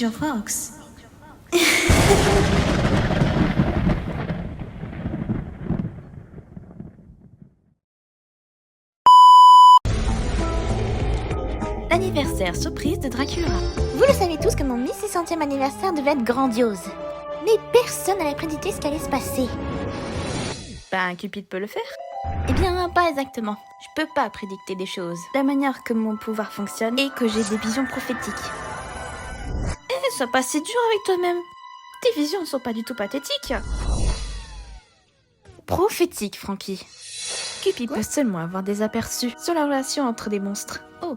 Major Fox. L'anniversaire surprise de Dracula. Vous le savez tous que mon 1600e anniversaire devait être grandiose. Mais personne n'avait prédit ce qui allait se passer. Ben, Cupid peut le faire. Eh bien, pas exactement. Je peux pas prédicter des choses. La manière que mon pouvoir fonctionne et que j'ai des visions prophétiques. Sois pas si dur avec toi-même. Tes visions ne sont pas du tout pathétiques. Prophétiques, Frankie. Cupid peut seulement avoir des aperçus sur la relation entre des monstres. Oh.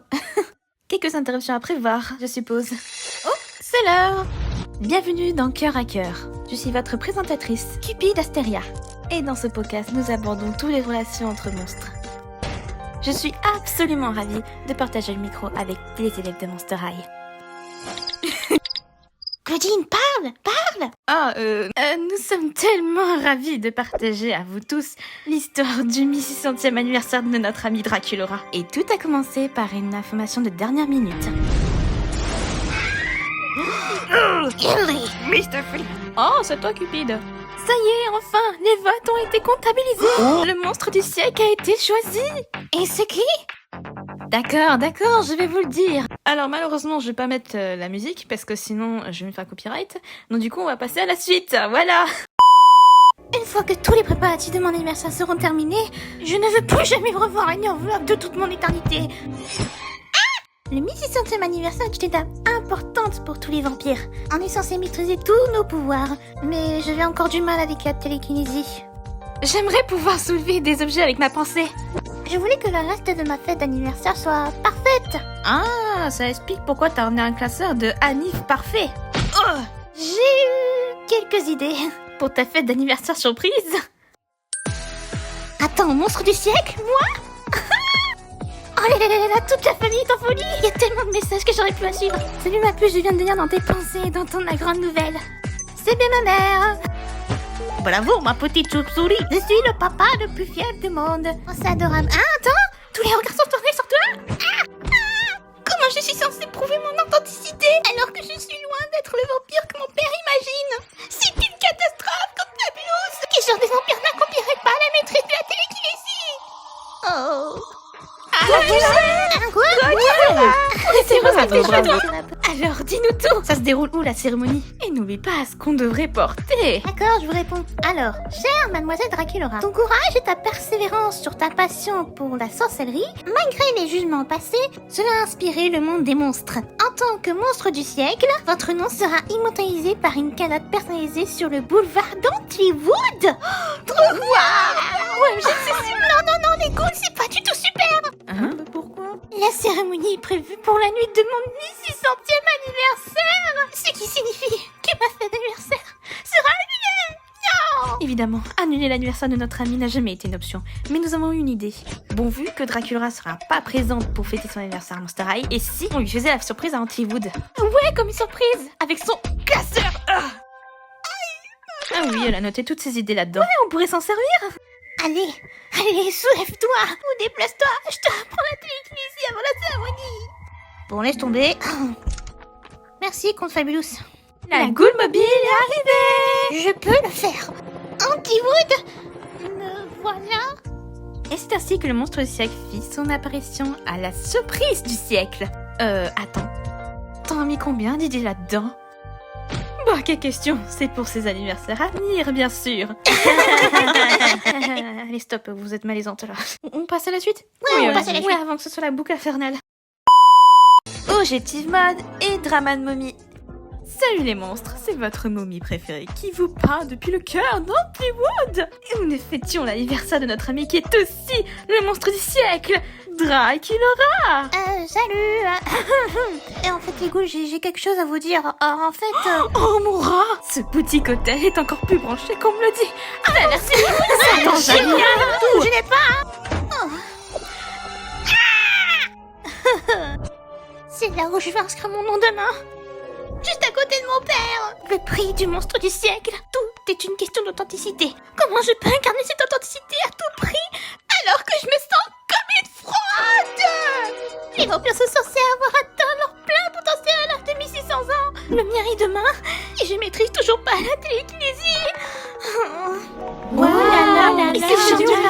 Quelques interruptions à prévoir, je suppose. Oh, c'est l'heure. Bienvenue dans Cœur à Cœur. Je suis votre présentatrice, Cupid Asteria. Et dans ce podcast, nous abordons toutes les relations entre monstres. Je suis absolument ravie de partager le micro avec les élèves de Monster High. Claudine, parle. Nous sommes tellement ravis de partager à vous tous l'histoire du 1600e anniversaire de notre ami Draculaura. Et tout a commencé par une information de dernière minute. Oh, c'est toi, Cupid. Ça y est, enfin, les votes ont été comptabilisés. Le monstre du siècle a été choisi. Et c'est qui? D'accord, je vais vous le dire. Alors malheureusement, je vais pas mettre la musique parce que sinon je vais me faire copyright. Donc du coup, on va passer à la suite. Voilà. Une fois que tous les préparatifs de mon anniversaire seront terminés, je ne veux plus jamais revoir une enveloppe de toute mon éternité. Le 1600e anniversaire est une étape importante pour tous les vampires. On est censé maîtriser tous nos pouvoirs, mais j'avais encore du mal avec la télékinésie. J'aimerais pouvoir soulever des objets avec ma pensée. Je voulais que le reste de ma fête d'anniversaire soit parfaite. Ah, ça explique pourquoi t'as emmené un classeur de Hanif parfait. Oh, J'ai eu quelques idées. pour ta fête d'anniversaire surprise. Attends, monstre du siècle, moi? Oh là, toute la famille est en folie. Il y a tellement de messages que j'aurais pu à suivre. Salut ma puce, je viens de venir dans tes pensées et d'entendre la grande nouvelle. C'est bien ma mère. Bravo, ma petite chauve-souris. Je suis le papa le plus fier du monde. Oh, c'est adorable. Ah, attends, tous les regards sont tournés sur toi. Comment je suis censée prouver mon authenticité alors que je suis loin d'être le vampire que mon père imagine? C'est une catastrophe comme fabuleuse. Qui genre des vampires n'accomplirait pas la maîtrise de la télékinésie? Oh. Quoi? Alors, dis-nous tout. Ça se déroule où la cérémonie? Et n'oublie pas ce qu'on devrait porter. D'accord, je vous réponds. Alors, chère mademoiselle Draculaura, ton courage et ta persévérance sur ta passion pour la sorcellerie, malgré les jugements passés, cela a inspiré le monde des monstres. En tant que monstre du siècle, votre nom sera immortalisé par une calotte personnalisée sur le boulevard d'Antliwood. Oh, trop wow! Ouais, non, les ghouls, c'est pas du tout super. Hein? Pourquoi? La cérémonie est prévue pour la nuit de mon 1600e anniversaire. Ce qui signifie que ma fête d'anniversaire sera annulée. Non! Évidemment, annuler l'anniversaire de notre ami n'a jamais été une option. Mais nous avons une idée. Bon, vu que Draculaura sera pas présente pour fêter son anniversaire à Monster High, et si on lui faisait la surprise à Antliwood? Ouais, comme une surprise. Avec son classeur. Ah oui, elle a noté toutes ses idées là-dedans. Ouais, on pourrait s'en servir. Allez, soulève-toi ou déplace-toi. Je te reprends la télékinésie avant la cérémonie. Bon, laisse tomber. Merci, Comte Fabulous. La Ghoul Mobile est arrivée. Je peux le faire. Antliwood, me voilà. Et c'est ainsi que le monstre du siècle fit son apparition à la surprise du siècle. Attends. T'en as mis combien d'idées là-dedans? Bah, quelle question. C'est pour ses anniversaires à venir, bien sûr. Allez, stop, vous êtes malaisante là. On passe à la suite? Ouais, on passe à la suite. Ouais, avant que ce soit la boucle infernale. Objective mode et drama de momie. Salut les monstres, c'est votre momie préférée qui vous parle depuis le cœur d'Antliwood. Et nous fêtions l'anniversaire de notre ami qui est aussi le monstre du siècle, Draculaura. Salut. Et en fait, les ghouls, j'ai quelque chose à vous dire. En fait... Oh mon rat, ce boutique hôtel est encore plus branché qu'on me le dit. Ah, merci beaucoup, c'est génial. Je n'ai pas... C'est là où je vais inscrire mon nom demain. Juste à côté de mon père. Le prix du monstre du siècle. Tout est une question d'authenticité. Comment je peux incarner cette authenticité à tout prix alors que je me sens comme une fraude? Les vampires sont censés avoir atteint leur plein potentiel à l'âge de 1600 ans. le mien est demain et je maîtrise toujours pas la télékinésie. Oh là là, Et là c'est là, génial. là.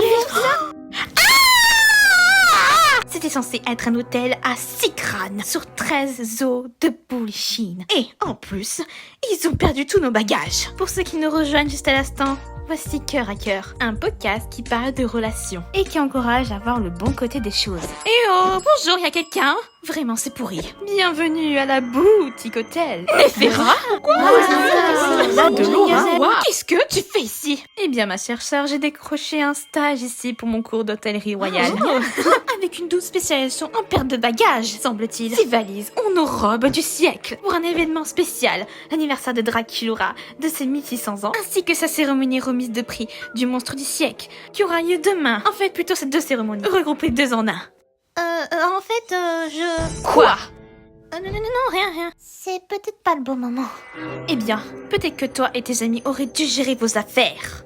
C'était censé être un hôtel à 6 crânes sur 13 os de bullshit. Et en plus, ils ont perdu tous nos bagages. Pour ceux qui nous rejoignent juste à l'instant, voici Cœur à Cœur, un podcast qui parle de relations et qui encourage à voir le bon côté des choses. Eh oh, bonjour, y a quelqu'un? Vraiment, c'est pourri. Bienvenue à la boutique hôtel. Néphera? Là de Laura. Qu'est-ce que tu fais ici? Eh bien, ma chère sœur, j'ai décroché un stage ici pour mon cours d'hôtellerie royale. Avec une douce spécialisation en perte de bagages, semble-t-il. Ces valises ont nos robes du siècle pour un événement spécial, l'anniversaire de Draculaura, de ses 1600 ans, ainsi que sa cérémonie remise de prix du monstre du siècle, qui aura lieu demain. En fait, plutôt ces deux cérémonies, regroupées deux en un. En fait, je... Quoi? Non, rien. C'est peut-être pas le bon moment. Eh bien, peut-être que toi et tes amis auraient dû gérer vos affaires.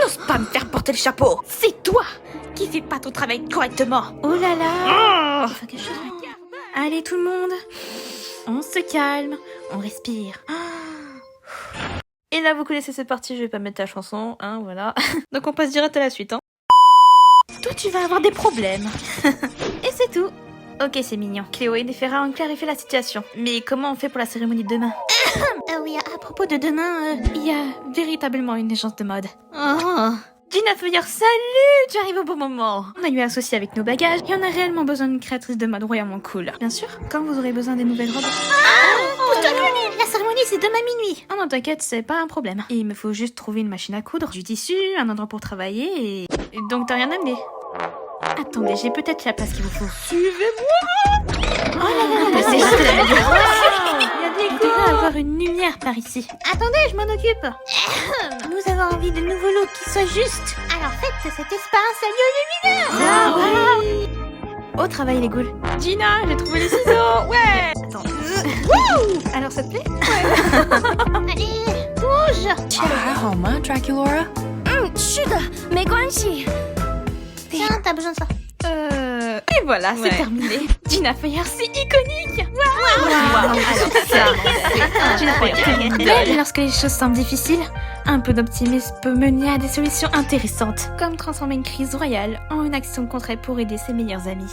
N'ose pas me faire porter le chapeau. C'est toi qui fais pas ton travail correctement. Oh là là. Il faut quelque chose. Allez tout le monde, on se calme, on respire. Et là, vous connaissez cette partie, je vais pas mettre la chanson, hein, voilà. Donc on passe direct à la suite, hein. Toi, tu vas avoir des problèmes. Et c'est tout. Ok, c'est mignon. Cléo et Néphera ont clarifié la situation. Mais comment on fait pour la cérémonie de demain? Oui, à propos de demain, il y a véritablement une légende de mode. Oh. Gina Feuillard, salut! Tu arrives au bon moment. On a eu associé avec nos bagages et on a réellement besoin d'une créatrice de mode royalement cool. Bien sûr, quand vous aurez besoin des nouvelles robes. La cérémonie, c'est demain minuit. Oh non, t'inquiète, c'est pas un problème. Il me faut juste trouver une machine à coudre, du tissu, un endroit pour travailler et donc t'as rien amené. Attendez, j'ai peut-être la place qu'il vous faut. Suivez-moi. Oh là là, c'est juste la meilleure. Il y a des coups à avoir une lumière par ici. Attendez, je m'en occupe. Nous avons envie de nouveaux looks qui soient justes. Alors faites cet espace un lieu lumineux. Ah oui. Au travail les ghouls. Gina, j'ai trouvé les ciseaux. Ouais. Attends. Wouh. Alors ça te plaît? Ouais. Allez, bouge. 还好吗，Draculaura？是的，没关系。Tiens, t'as besoin de ça. Et voilà, c'est Ouais. terminé. Gina Feuillard, c'est iconique. Alors ça, Gina Feuillard, belle lorsque les choses semblent difficiles. Un peu d'optimisme peut mener à des solutions intéressantes, comme transformer une crise royale en une action concrète pour aider ses meilleurs amis.